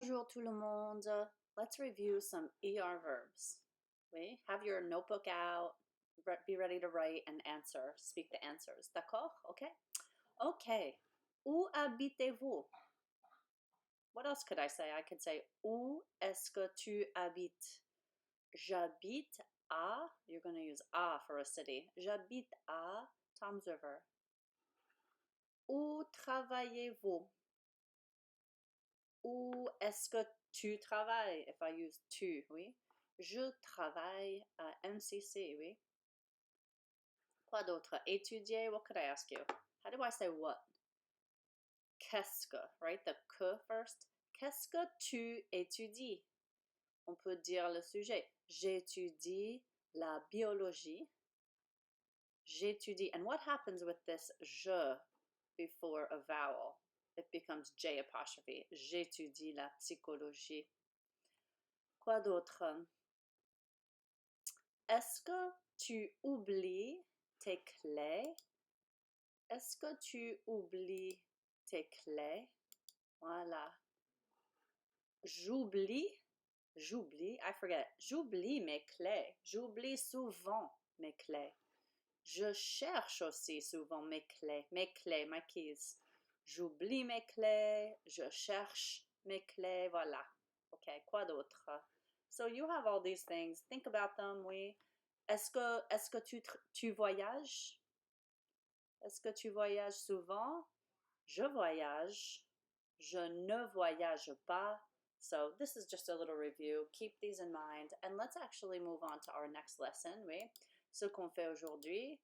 Bonjour tout le monde. Let's review some ER verbs. Oui, have your notebook out, be ready to write and answer, speak the answers. D'accord? Okay? Okay. Où habitez-vous? What else could I say? I could say, où est-ce que tu habites? J'habite à, you're going to use à for a city. J'habite à Tom's River. Où travaillez-vous? Où est-ce que tu travailles? If I use tu, oui. Je travaille à MCC, oui. Quoi d'autre? Étudier, what could I ask you? How do I say what? Qu'est-ce que, right? The que first. Qu'est-ce que tu étudies? On peut dire le sujet. J'étudie la biologie. J'étudie. And what happens with this je before a vowel? It becomes J apostrophe. J'étudie la psychologie. Quoi d'autre? Est-ce que tu oublies tes clés? Est-ce que tu oublies tes clés? Voilà. J'oublie, I forget. J'oublie mes clés. J'oublie souvent mes clés. Je cherche aussi souvent mes clés, my keys. J'oublie mes clés, je cherche mes clés, voilà. Okay, quoi d'autre? So you have all these things. Think about them, oui. Est-ce que tu voyages? Est-ce que tu voyages souvent? Je voyage. Je ne voyage pas. So this is just a little review. Keep these in mind. And let's actually move on to our next lesson, oui. Ce qu'on fait aujourd'hui,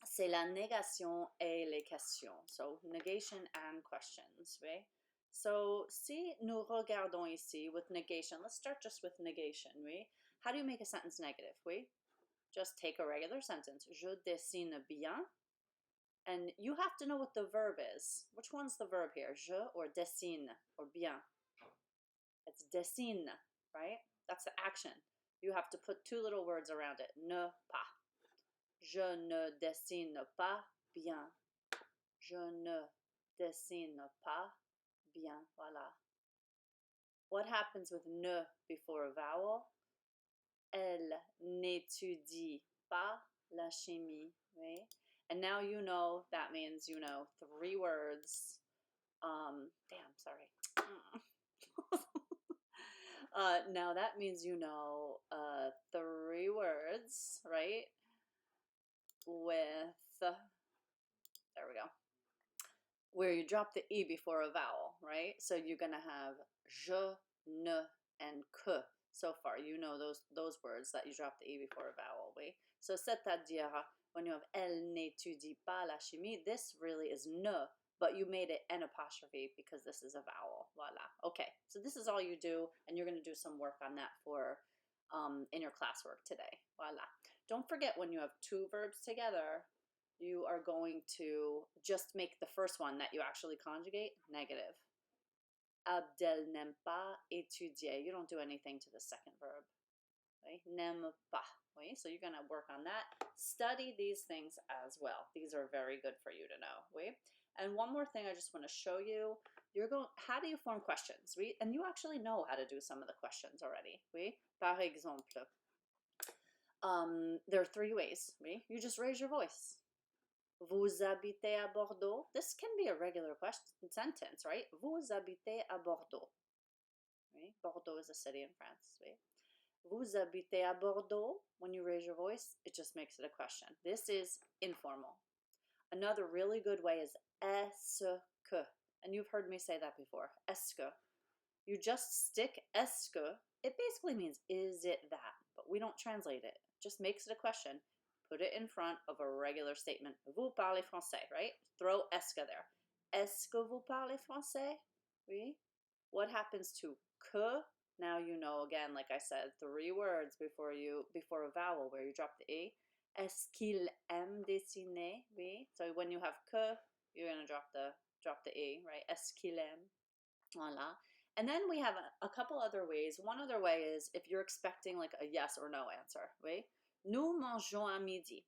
c'est la négation et les questions. So, negation and questions, oui? So, si nous regardons ici with negation, let's start just with negation, oui? How do you make a sentence negative, oui? Just take a regular sentence. Je dessine bien. And you have to know what the verb is. Which one's the verb here? Je or dessine or bien? It's dessine, right? That's the action. You have to put two little words around it. Ne pas. Je ne dessine pas bien. Je ne dessine pas bien. Voilà. What happens with ne before a vowel? Elle n'étudie pas la chimie. Right? And now you know that means you know three words. Damn, sorry. Now that means you know three words, right? With, there we go, where you drop the E before a vowel, right? So you're going to have je, ne, and que. So far, you know those words that you drop the E before a vowel, oui? So c'est-à-dire, when you have elle n'étudie pas la chimie, this really is ne, but you made it an apostrophe because this is a vowel. Voila. Okay, so this is all you do, and you're going to do some work on that for in your classwork today. Voila. Don't forget, when you have two verbs together, you are going to just make the first one that you actually conjugate negative. Abdel n'aime pas étudier. You don't do anything to the second verb. Okay? N'aime pas. Okay? So you're going to work on that. Study these things as well. These are very good for you to know. Okay? And one more thing I just want to show you. How do you form questions? Oui? And you actually know how to do some of the questions already. Oui? Par exemple, there are three ways. Oui? You just raise your voice. Vous habitez à Bordeaux? This can be a regular question sentence, right? Vous habitez à Bordeaux. Right? Bordeaux is a city in France. Right? Vous habitez à Bordeaux? When you raise your voice, it just makes it a question. This is informal. Another really good way is est-ce que? And you've heard me say that before. Est-ce que? You just stick est-ce que. It basically means is it that? But we don't translate it. It just makes it a question. Put it in front of a regular statement. Vous parlez français, right? Throw est-ce que there. Est-ce que vous parlez français? Oui. What happens to que? Now you know, again, like I said, three words before a vowel where you drop the E. Est-ce qu'il aime dessiner? Oui. So when you have que, you're going to drop the E, right? Est-ce qu'il aime? Voila. And then we have a couple other ways. One other way is if you're expecting like a yes or no answer, right? Nous mangeons à midi.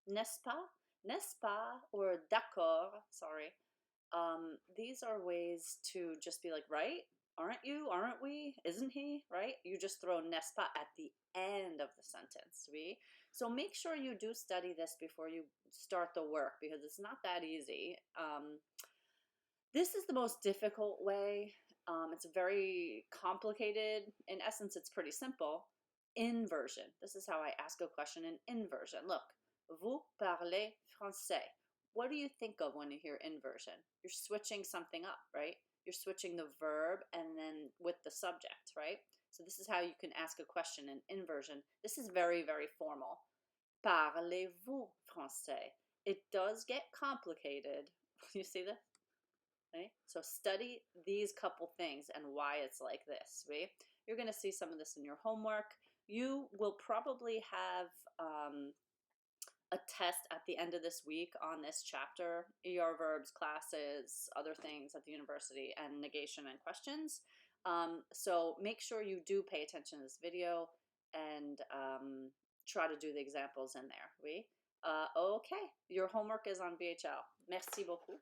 N'est-ce pas? N'est-ce pas? Or d'accord, sorry. These are ways to just be like, right? Aren't you? Aren't we? Isn't he? Right? You just throw n'est-ce pas at the end of the sentence, oui? So make sure you do study this before you start the work because it's not that easy. This is the most difficult way. It's very complicated. In essence, it's pretty simple. Inversion. This is how I ask a question in inversion. Look, vous parlez français. What do you think of when you hear inversion? You're switching something up, right? You're switching the verb and then with the subject, right? So this is how you can ask a question in inversion. This is very, very formal. Parlez-vous français? It does get complicated. You see this? Right? So study these couple things and why it's like this, right? You're going to see some of this in your homework. You will probably have a test at the end of this week on this chapter, verbs, classes, other things at the university, and negation and questions. So make sure you do pay attention to this video and try to do the examples in there. Oui? Okay, your homework is on VHL. Merci beaucoup.